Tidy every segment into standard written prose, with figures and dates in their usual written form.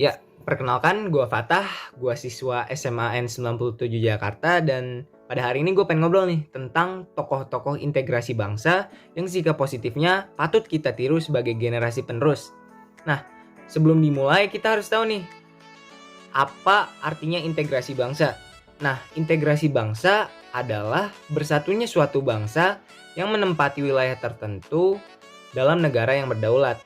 Ya, perkenalkan gue Fatah, gue siswa SMA N97 Jakarta, dan pada hari ini gue pengen ngobrol nih tentang tokoh-tokoh integrasi bangsa yang sikap positifnya patut kita tiru sebagai generasi penerus. Nah, sebelum dimulai kita harus tahu nih, apa artinya integrasi bangsa? Nah, integrasi bangsa adalah bersatunya suatu bangsa yang menempati wilayah tertentu dalam negara yang berdaulat.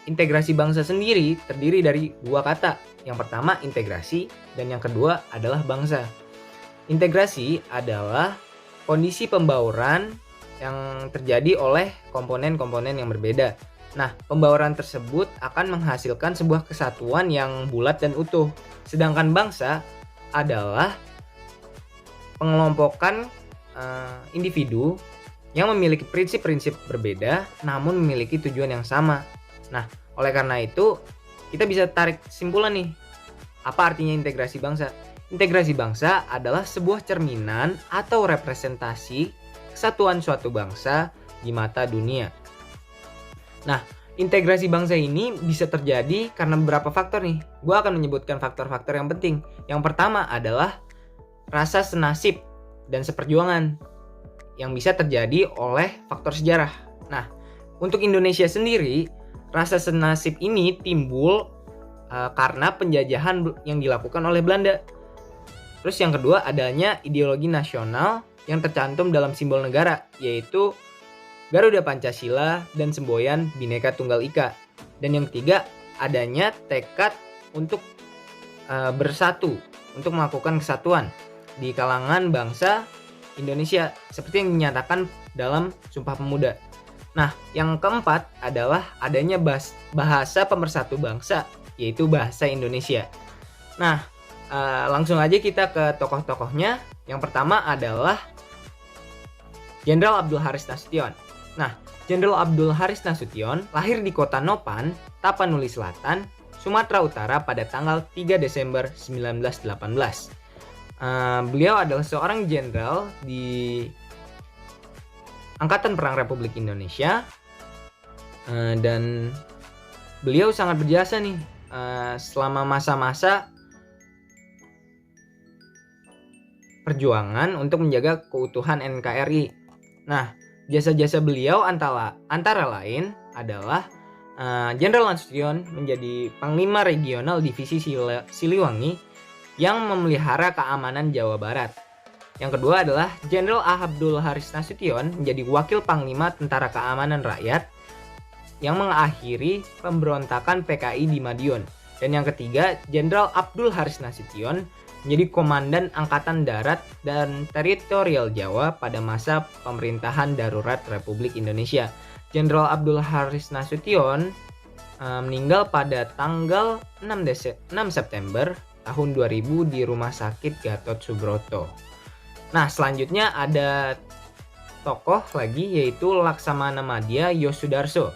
Integrasi bangsa sendiri terdiri dari dua kata. Yang pertama integrasi dan yang kedua adalah bangsa. Integrasi adalah kondisi pembauran yang terjadi oleh komponen-komponen yang berbeda. Nah, pembauran tersebut akan menghasilkan sebuah kesatuan yang bulat dan utuh. Sedangkan bangsa adalah pengelompokan individu yang memiliki prinsip-prinsip berbeda namun memiliki tujuan yang sama. Nah, oleh karena itu kita bisa tarik kesimpulan nih. Apa artinya integrasi bangsa? Integrasi bangsa adalah sebuah cerminan atau representasi kesatuan suatu bangsa di mata dunia. Nah, integrasi bangsa ini bisa terjadi karena beberapa faktor nih. Gue akan menyebutkan faktor-faktor yang penting. Yang pertama adalah rasa senasib dan seperjuangan yang bisa terjadi oleh faktor sejarah. Nah, untuk Indonesia sendiri, rasa senasib ini timbul karena penjajahan yang dilakukan oleh Belanda. Terus yang kedua, adanya ideologi nasional yang tercantum dalam simbol negara, yaitu Garuda Pancasila dan semboyan Bhinneka Tunggal Ika. Dan yang ketiga, adanya tekad untuk bersatu, untuk melakukan kesatuan di kalangan bangsa Indonesia, seperti yang dinyatakan dalam Sumpah Pemuda. Nah, yang keempat adalah adanya bahasa pemersatu bangsa, yaitu bahasa Indonesia. Nah, langsung aja kita ke tokoh-tokohnya. Yang pertama adalah Jenderal Abdul Haris Nasution. Nah, Jenderal Abdul Haris Nasution lahir di kota Nopan, Tapanuli Selatan, Sumatera Utara pada tanggal 3 Desember 1918. Beliau adalah seorang jenderal di Angkatan Perang Republik Indonesia, dan beliau sangat berjasa nih selama masa-masa perjuangan untuk menjaga keutuhan NKRI. Nah, jasa-jasa beliau antara lain adalah Jenderal Nasution menjadi Panglima Regional Divisi Siliwangi yang memelihara keamanan Jawa Barat. Yang kedua adalah Jenderal Abdul Haris Nasution menjadi Wakil Panglima Tentara Keamanan Rakyat yang mengakhiri pemberontakan PKI di Madiun. Dan yang ketiga, Jenderal Abdul Haris Nasution menjadi Komandan Angkatan Darat dan Teritorial Jawa pada masa pemerintahan darurat Republik Indonesia. Jenderal Abdul Haris Nasution meninggal pada tanggal 6 September tahun 2000 di Rumah Sakit Gatot Subroto. Nah, selanjutnya ada tokoh lagi, yaitu Laksamana Madya Yosudarso.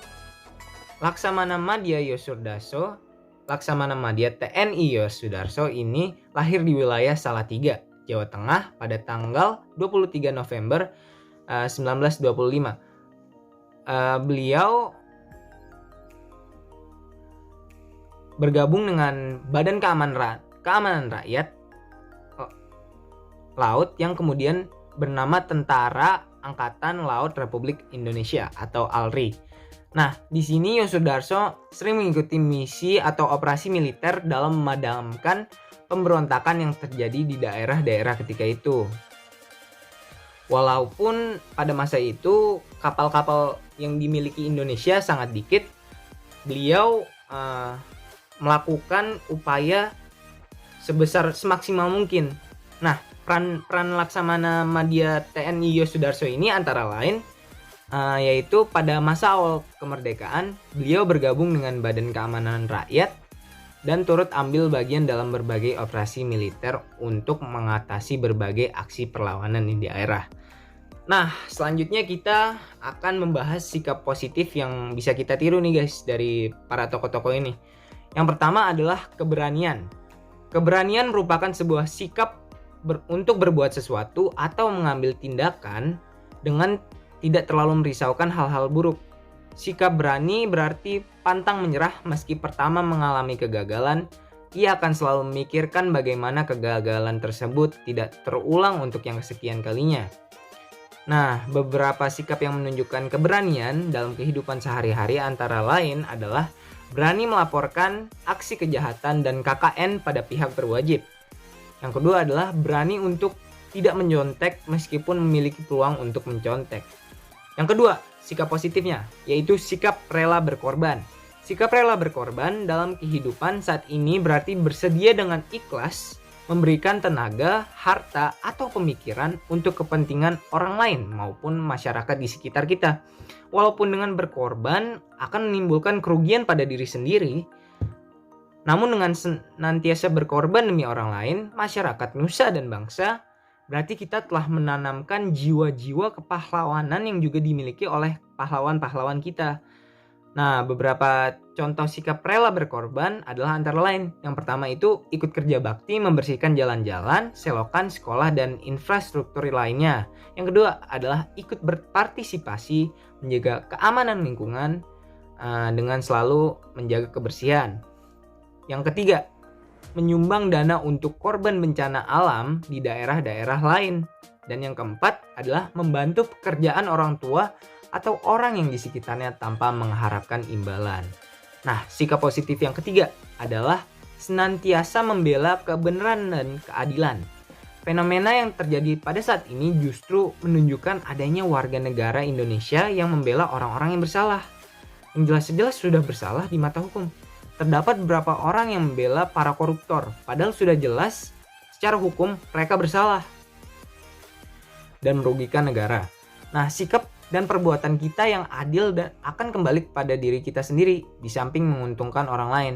Laksamana Madya TNI Yosudarso ini lahir di wilayah Salatiga, Jawa Tengah pada tanggal 23 November 1925. Beliau bergabung dengan Badan Keamanan Rakyat Laut yang kemudian bernama Tentara Angkatan Laut Republik Indonesia atau ALRI. Nah, di sini Yosudarso sering mengikuti misi atau operasi militer dalam memadamkan pemberontakan yang terjadi di daerah-daerah ketika itu. Walaupun pada masa itu kapal-kapal yang dimiliki Indonesia sangat dikit, beliau melakukan upaya semaksimal mungkin. Nah, peran Laksamana Madya TNI Yosudarso ini antara lain yaitu pada masa awal kemerdekaan beliau bergabung dengan Badan Keamanan Rakyat dan turut ambil bagian dalam berbagai operasi militer untuk mengatasi berbagai aksi perlawanan di daerah. Nah, selanjutnya kita akan membahas sikap positif yang bisa kita tiru nih guys dari para tokoh-tokoh ini. Yang pertama adalah keberanian. Keberanian merupakan sebuah sikap untuk berbuat sesuatu atau mengambil tindakan dengan tidak terlalu merisaukan hal-hal buruk. Sikap berani berarti pantang menyerah meski pertama mengalami kegagalan ia akan selalu memikirkan bagaimana kegagalan tersebut tidak terulang untuk yang kesekian kalinya. Nah, beberapa sikap yang menunjukkan keberanian dalam kehidupan sehari-hari antara lain adalah berani melaporkan aksi kejahatan dan KKN pada pihak berwajib. Yang kedua adalah berani untuk tidak mencontek meskipun memiliki peluang untuk mencontek. Yang kedua, sikap positifnya, yaitu sikap rela berkorban. Sikap rela berkorban dalam kehidupan saat ini berarti bersedia dengan ikhlas memberikan tenaga, harta, atau pemikiran untuk kepentingan orang lain maupun masyarakat di sekitar kita. Walaupun dengan berkorban akan menimbulkan kerugian pada diri sendiri, namun dengan senantiasa berkorban demi orang lain, masyarakat, nusa, dan bangsa, berarti kita telah menanamkan jiwa-jiwa kepahlawanan yang juga dimiliki oleh pahlawan-pahlawan kita. Nah, beberapa contoh sikap rela berkorban adalah antara lain. Yang pertama itu ikut kerja bakti membersihkan jalan-jalan, selokan, sekolah, dan infrastruktur lainnya. Yang kedua adalah ikut berpartisipasi menjaga keamanan lingkungan dengan selalu menjaga kebersihan. Yang ketiga, menyumbang dana untuk korban bencana alam di daerah-daerah lain. Dan yang keempat adalah membantu pekerjaan orang tua atau orang yang di sekitarnya tanpa mengharapkan imbalan. Nah, sikap positif yang ketiga adalah senantiasa membela kebenaran dan keadilan. Fenomena yang terjadi pada saat ini justru menunjukkan adanya warga negara Indonesia yang membela orang-orang yang bersalah. Yang jelas-jelas sudah bersalah di mata hukum. Terdapat beberapa orang yang membela para koruptor, padahal sudah jelas secara hukum mereka bersalah dan merugikan negara. Nah, sikap dan perbuatan kita yang adil dan akan kembali kepada diri kita sendiri di samping menguntungkan orang lain.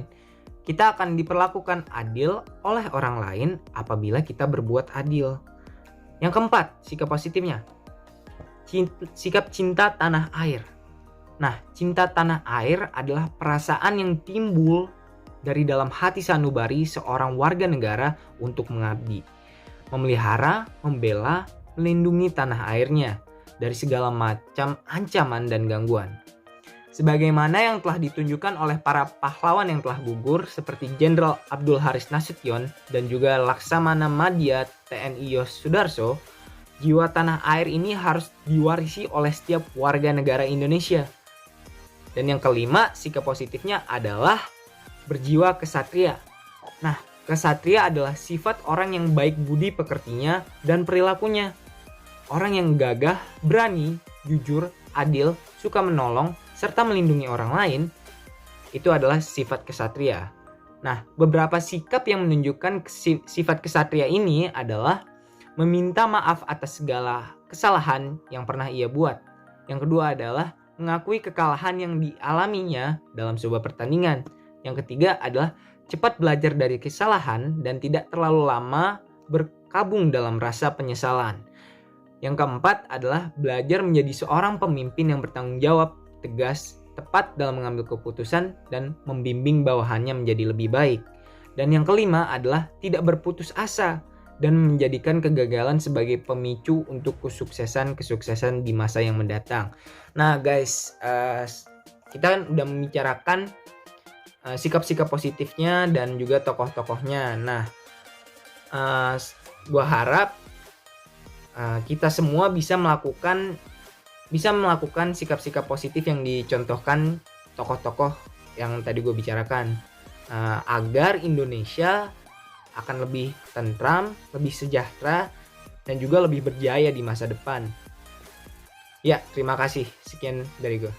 Kita akan diperlakukan adil oleh orang lain apabila kita berbuat adil. Yang keempat, sikap positifnya. Sikap cinta tanah air. Nah, cinta tanah air adalah perasaan yang timbul dari dalam hati sanubari seorang warga negara untuk mengabdi, memelihara, membela, melindungi tanah airnya dari segala macam ancaman dan gangguan. Sebagaimana yang telah ditunjukkan oleh para pahlawan yang telah gugur seperti Jenderal Abdul Haris Nasution dan juga Laksamana Madya TNI Yos Sudarso, jiwa tanah air ini harus diwarisi oleh setiap warga negara Indonesia. Dan yang kelima, sikap positifnya adalah berjiwa kesatria. Nah, kesatria adalah sifat orang yang baik budi pekertinya dan perilakunya. Orang yang gagah, berani, jujur, adil, suka menolong, serta melindungi orang lain, itu adalah sifat kesatria. Nah, beberapa sikap yang menunjukkan sifat kesatria ini adalah meminta maaf atas segala kesalahan yang pernah ia buat. Yang kedua adalah mengakui kekalahan yang dialaminya dalam sebuah pertandingan. Yang ketiga adalah cepat belajar dari kesalahan dan tidak terlalu lama berkabung dalam rasa penyesalan. Yang keempat adalah belajar menjadi seorang pemimpin yang bertanggung jawab, tegas, tepat dalam mengambil keputusan, dan membimbing bawahannya menjadi lebih baik. Dan yang kelima adalah tidak berputus asa dan menjadikan kegagalan sebagai pemicu untuk kesuksesan di masa yang mendatang. Nah guys, kita kan udah membicarakan sikap-sikap positifnya dan juga tokoh-tokohnya. Nah, gua harap kita semua bisa melakukan sikap-sikap positif yang dicontohkan tokoh-tokoh yang tadi gue bicarakan, agar Indonesia akan lebih tentram, lebih sejahtera, dan juga lebih berjaya di masa depan. Ya, terima kasih. Sekian dari gue.